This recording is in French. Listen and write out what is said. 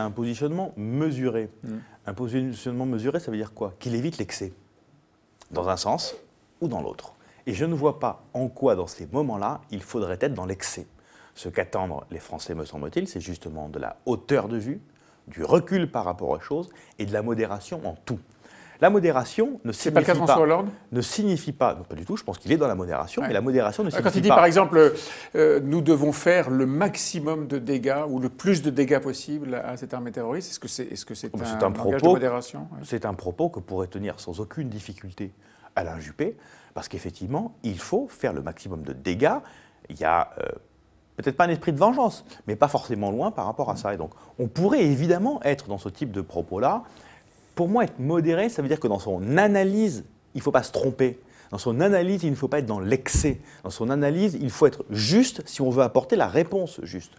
a un positionnement mesuré. Un positionnement mesuré, ça veut dire quoi? Qu'il évite l'excès, dans un sens ou dans l'autre. Et je ne vois pas en quoi, dans ces moments-là, il faudrait être dans l'excès. Ce qu'attendent les Français, me semble-t-il, c'est justement de la hauteur de vue, du recul par rapport aux choses et de la modération en tout. La modération ne signifie pas... C'est pas le cas de François Hollande? Ne signifie pas, non pas du tout, je pense qu'il est dans la modération, mais la modération ne signifie pas... Quand il dit par exemple, nous devons faire le maximum de dégâts ou le plus de dégâts possible à cette armée terroriste, est-ce que c'est un langage de modération? C'est un propos que pourrait tenir sans aucune difficulté Alain Juppé, parce qu'effectivement, il faut faire le maximum de dégâts. Il y a peut-être pas un esprit de vengeance, mais pas forcément loin par rapport à ça. Et donc, on pourrait évidemment être dans ce type de propos-là. Pour moi, être modéré, ça veut dire que dans son analyse, il ne faut pas se tromper. Dans son analyse, il ne faut pas être dans l'excès. Dans son analyse, il faut être juste si on veut apporter la réponse juste.